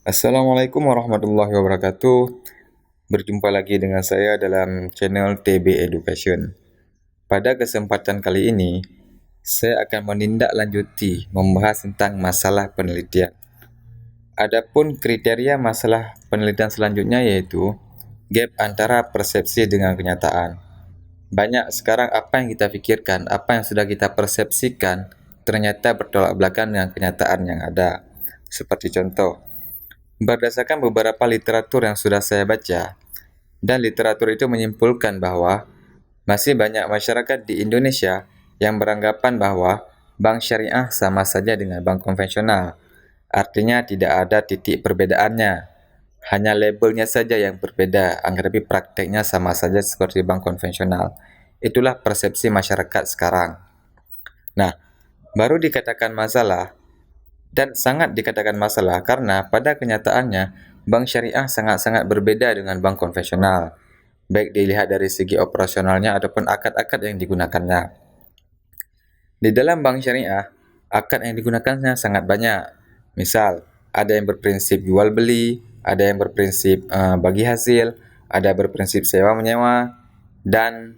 Assalamualaikum warahmatullahi wabarakatuh. Berjumpa lagi dengan saya dalam channel TB Education. Pada kesempatan kali ini, saya akan menindaklanjuti membahas tentang masalah penelitian. Adapun kriteria masalah penelitian selanjutnya yaitu gap antara persepsi dengan kenyataan. Banyak sekarang apa yang kita pikirkan, apa yang sudah kita persepsikan, ternyata bertolak belakang dengan kenyataan yang ada. Seperti contoh, berdasarkan beberapa literatur yang sudah saya baca, dan literatur itu menyimpulkan bahwa masih banyak masyarakat di Indonesia yang beranggapan bahwa bank syariah sama saja dengan bank konvensional. Artinya tidak ada titik perbedaannya, hanya labelnya saja yang berbeda, tapi prakteknya sama saja seperti bank konvensional. Itulah persepsi masyarakat sekarang. Nah, baru dikatakan masalah dan sangat dikatakan masalah karena pada kenyataannya bank syariah sangat-sangat berbeda dengan bank konvensional, baik dilihat dari segi operasionalnya ataupun akad-akad yang digunakannya. Di dalam bank syariah, akad yang digunakannya sangat banyak. Misal, ada yang berprinsip jual beli, ada yang berprinsip bagi hasil, ada berprinsip sewa menyewa, dan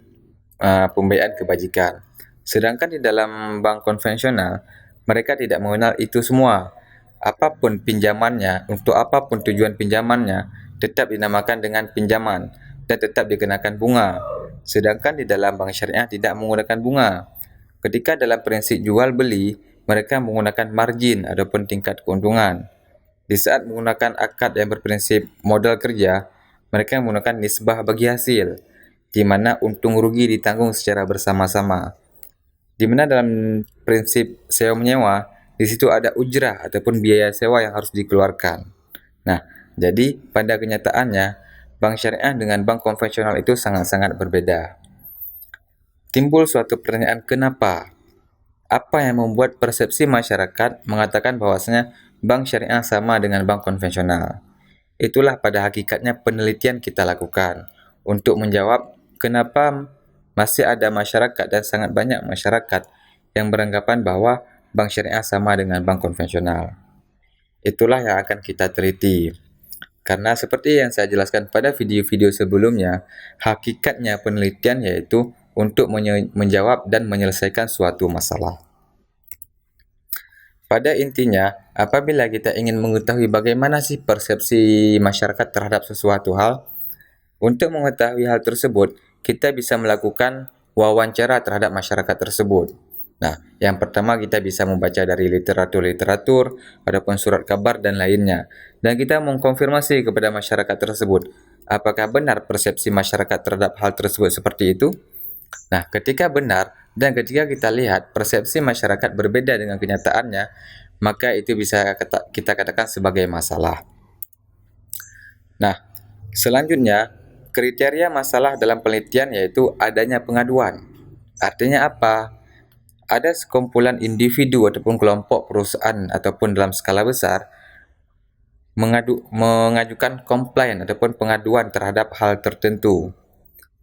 pembiayaan kebajikan. Sedangkan di dalam bank konvensional, mereka tidak mengenal itu semua. Apapun pinjamannya, untuk apapun tujuan pinjamannya, tetap dinamakan dengan pinjaman dan tetap dikenakan bunga. Sedangkan di dalam bank syariah tidak menggunakan bunga. Ketika dalam prinsip jual beli, mereka menggunakan margin ataupun tingkat keuntungan. Di saat menggunakan akad yang berprinsip modal kerja, mereka menggunakan nisbah bagi hasil, di mana untung rugi ditanggung secara bersama-sama. Di mana dalam prinsip sewa menyewa, di situ ada ujrah ataupun biaya sewa yang harus dikeluarkan. Nah, jadi pada kenyataannya, bank syariah dengan bank konvensional itu sangat-sangat berbeda. Timbul suatu pertanyaan kenapa? Apa yang membuat persepsi masyarakat mengatakan bahwasanya bank syariah sama dengan bank konvensional? Itulah pada hakikatnya penelitian kita lakukan untuk menjawab kenapa masih ada masyarakat dan sangat banyak masyarakat yang beranggapan bahwa bank syariah sama dengan bank konvensional. Itulah yang akan kita teliti. Karena seperti yang saya jelaskan pada video-video sebelumnya, hakikatnya penelitian yaitu untuk menjawab dan menyelesaikan suatu masalah. Pada intinya, apabila kita ingin mengetahui bagaimana sih persepsi masyarakat terhadap sesuatu hal, untuk mengetahui hal tersebut, kita bisa melakukan wawancara terhadap masyarakat tersebut. Nah, yang pertama kita bisa membaca dari literatur-literatur, ataupun surat kabar dan lainnya. Dan kita mengkonfirmasi kepada masyarakat tersebut, apakah benar persepsi masyarakat terhadap hal tersebut seperti itu? Nah, ketika benar dan ketika kita lihat persepsi masyarakat berbeda dengan kenyataannya, maka itu bisa kita katakan sebagai masalah. Nah, selanjutnya, kriteria masalah dalam penelitian yaitu adanya pengaduan. Artinya apa? Ada sekumpulan individu ataupun kelompok perusahaan ataupun dalam skala besar mengajukan komplain ataupun pengaduan terhadap hal tertentu.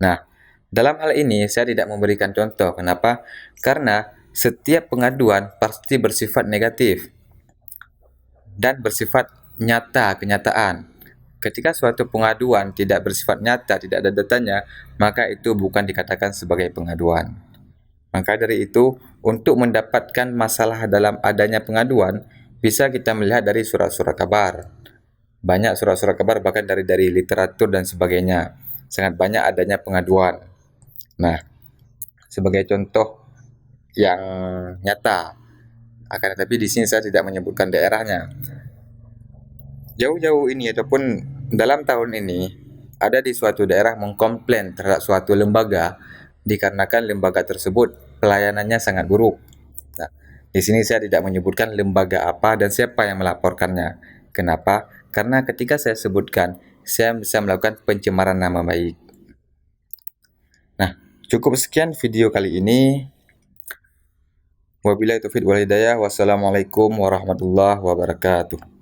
Nah, dalam hal ini saya tidak memberikan contoh. Kenapa? Karena setiap pengaduan pasti bersifat negatif dan bersifat nyata, kenyataan. Ketika suatu pengaduan tidak bersifat nyata, tidak ada datanya, maka itu bukan dikatakan sebagai pengaduan. Maka dari itu, untuk mendapatkan masalah dalam adanya pengaduan, bisa kita melihat dari surat-surat kabar. Banyak surat-surat kabar bahkan dari literatur dan sebagainya. Sangat banyak adanya pengaduan. Nah, sebagai contoh yang nyata, akan tetapi di sini saya tidak menyebutkan daerahnya. Jauh-jauh ini ataupun dalam tahun ini, ada di suatu daerah mengkomplain terhadap suatu lembaga dikarenakan lembaga tersebut pelayanannya sangat buruk. Nah, di sini saya tidak menyebutkan lembaga apa dan siapa yang melaporkannya. Kenapa? Karena ketika saya sebutkan, saya bisa melakukan pencemaran nama baik. Nah, cukup sekian video kali ini. Wabillahi taufiq wal hidayah. Wassalamualaikum warahmatullahi wabarakatuh.